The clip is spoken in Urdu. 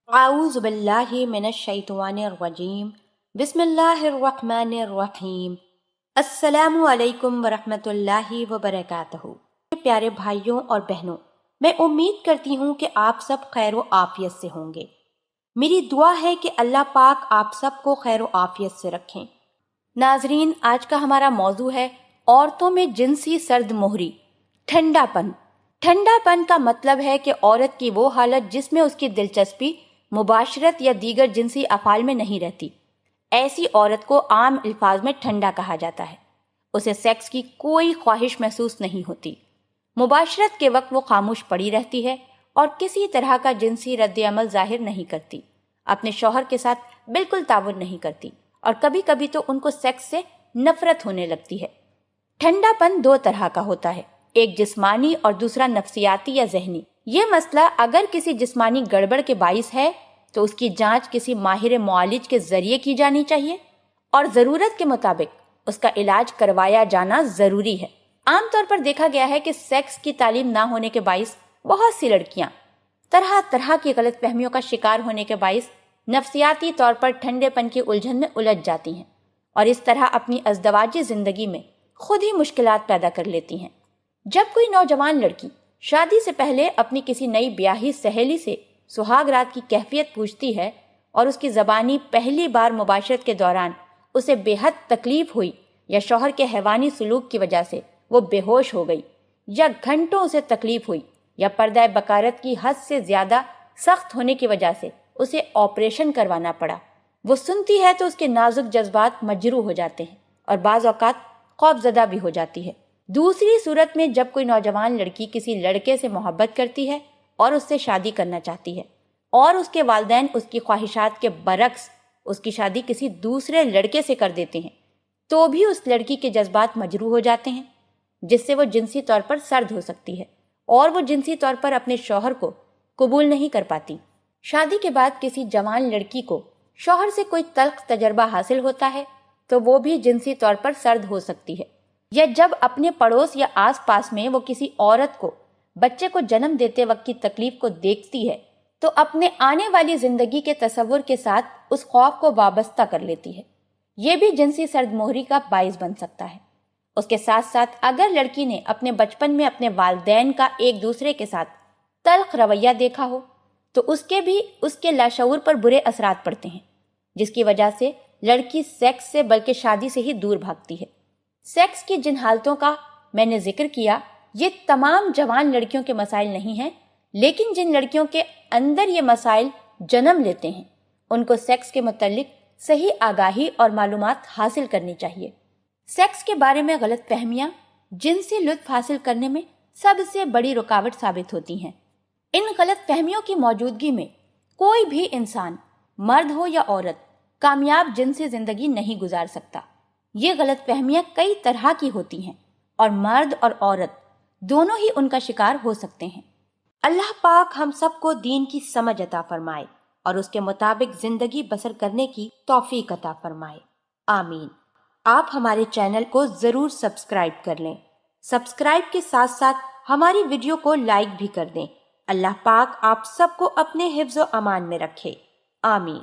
اعوذ باللہ من الشیطان الرجیم بسم اللہ الرحمن الرحیم السلام علیکم ورحمۃ اللہ وبرکاتہ۔ پیارے بھائیوں اور بہنوں، میں امید کرتی ہوں کہ آپ سب خیر و عافیت سے ہوں گے۔ میری دعا ہے کہ اللہ پاک آپ سب کو خیر و عافیت سے رکھیں۔ ناظرین، آج کا ہمارا موضوع ہے عورتوں میں جنسی سرد مہری، ٹھنڈا پن۔ ٹھنڈا پن کا مطلب ہے کہ عورت کی وہ حالت جس میں اس کی دلچسپی مباشرت یا دیگر جنسی افعال میں نہیں رہتی۔ ایسی عورت کو عام الفاظ میں ٹھنڈا کہا جاتا ہے۔ اسے سیکس کی کوئی خواہش محسوس نہیں ہوتی۔ مباشرت کے وقت وہ خاموش پڑی رہتی ہے اور کسی طرح کا جنسی رد عمل ظاہر نہیں کرتی، اپنے شوہر کے ساتھ بالکل تعاون نہیں کرتی اور کبھی کبھی تو ان کو سیکس سے نفرت ہونے لگتی ہے۔ ٹھنڈا پن دو طرح کا ہوتا ہے، ایک جسمانی اور دوسرا نفسیاتی یا ذہنی۔ یہ مسئلہ اگر کسی جسمانی گڑبڑ کے باعث ہے تو اس کی جانچ کسی ماہر معالج کے ذریعے کی جانی چاہیے اور ضرورت کے مطابق اس کا علاج کروایا جانا ضروری ہے۔ عام طور پر دیکھا گیا ہے کہ سیکس کی تعلیم نہ ہونے کے باعث بہت سی لڑکیاں طرح طرح کی غلط فہمیوں کا شکار ہونے کے باعث نفسیاتی طور پر ٹھنڈے پن کی الجھن میں الجھ جاتی ہیں اور اس طرح اپنی ازدواجی زندگی میں خود ہی مشکلات پیدا کر لیتی ہیں۔ جب کوئی نوجوان لڑکی شادی سے پہلے اپنی کسی نئی بیاہی سہیلی سے سہاگ رات کی کیفیت پوچھتی ہے اور اس کی زبانی پہلی بار مباشرت کے دوران اسے بے حد تکلیف ہوئی یا شوہر کے حیوانی سلوک کی وجہ سے وہ بے ہوش ہو گئی یا گھنٹوں اسے تکلیف ہوئی یا پردہ بکارت کی حد سے زیادہ سخت ہونے کی وجہ سے اسے آپریشن کروانا پڑا، وہ سنتی ہے تو اس کے نازک جذبات مجروح ہو جاتے ہیں اور بعض اوقات خوف زدہ بھی ہو جاتی ہے۔ دوسری صورت میں جب کوئی نوجوان لڑکی کسی لڑکے سے محبت کرتی ہے اور اس سے شادی کرنا چاہتی ہے اور اس کے والدین اس کی خواہشات کے برعکس اس کی شادی کسی دوسرے لڑکے سے کر دیتے ہیں، تو بھی اس لڑکی کے جذبات مجروح ہو جاتے ہیں، جس سے وہ جنسی طور پر سرد ہو سکتی ہے اور وہ جنسی طور پر اپنے شوہر کو قبول نہیں کر پاتی۔ شادی کے بعد کسی جوان لڑکی کو شوہر سے کوئی تلخ تجربہ حاصل ہوتا ہے تو وہ بھی جنسی طور پر سرد ہو سکتی ہے، یا جب اپنے پڑوس یا آس پاس میں وہ کسی عورت کو بچے کو جنم دیتے وقت کی تکلیف کو دیکھتی ہے تو اپنے آنے والی زندگی کے تصور کے ساتھ اس خوف کو وابستہ کر لیتی ہے۔ یہ بھی جنسی سرد مہری کا باعث بن سکتا ہے۔ اس کے ساتھ ساتھ اگر لڑکی نے اپنے بچپن میں اپنے والدین کا ایک دوسرے کے ساتھ تلخ رویہ دیکھا ہو تو اس کے بھی اس کے لاشعور پر برے اثرات پڑتے ہیں، جس کی وجہ سے لڑکی سیکس سے بلکہ شادی سے ہی دور بھاگتی ہے۔ سیکس کی جن حالتوں کا میں نے ذکر کیا یہ تمام جوان لڑکیوں کے مسائل نہیں ہیں، لیکن جن لڑکیوں کے اندر یہ مسائل جنم لیتے ہیں ان کو سیکس کے متعلق صحیح آگاہی اور معلومات حاصل کرنی چاہیے۔ سیکس کے بارے میں غلط فہمیاں جنسی لطف حاصل کرنے میں سب سے بڑی رکاوٹ ثابت ہوتی ہیں۔ ان غلط فہمیوں کی موجودگی میں کوئی بھی انسان، مرد ہو یا عورت، کامیاب جنسی زندگی نہیں گزار سکتا۔ یہ غلط فہمیاں کئی طرح کی ہوتی ہیں اور مرد اور عورت دونوں ہی ان کا شکار ہو سکتے ہیں۔ اللہ پاک ہم سب کو دین کی سمجھ عطا فرمائے اور اس کے مطابق زندگی بسر کرنے کی توفیق عطا فرمائے، آمین۔ آپ ہمارے چینل کو ضرور سبسکرائب کر لیں۔ سبسکرائب کے ساتھ ساتھ ہماری ویڈیو کو لائک بھی کر دیں۔ اللہ پاک آپ سب کو اپنے حفظ و امان میں رکھے، آمین۔